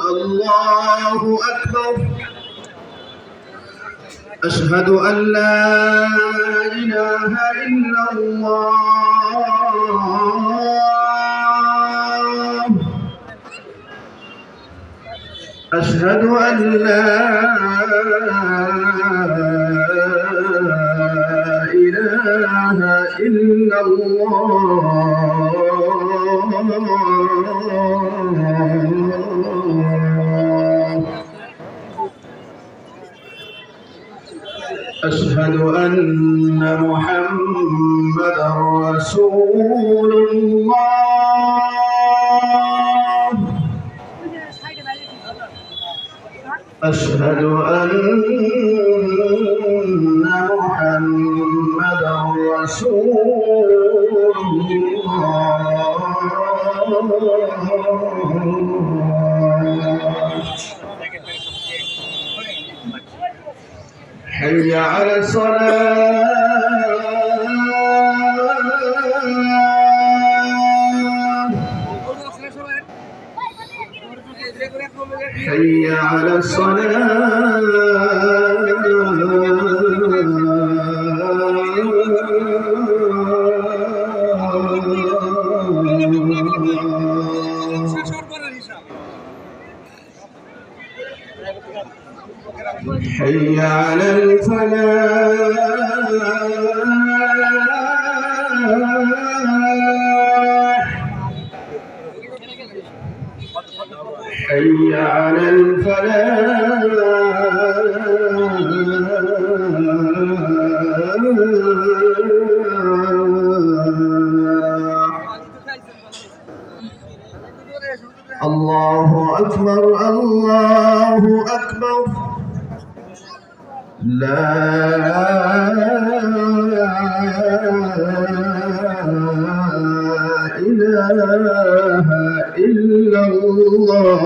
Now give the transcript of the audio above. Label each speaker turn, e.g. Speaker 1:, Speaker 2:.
Speaker 1: الله أكبر أشهد أن لا إله إلا الله أشهد أن لا إله إلا الله أشهد أن محمدا رسول الله أشهد أن محمدا رسول الله حي على الصلاة حي على حي على الفلاح حي على الفلاح الله أكبر الله أكبر لا إله إلا الله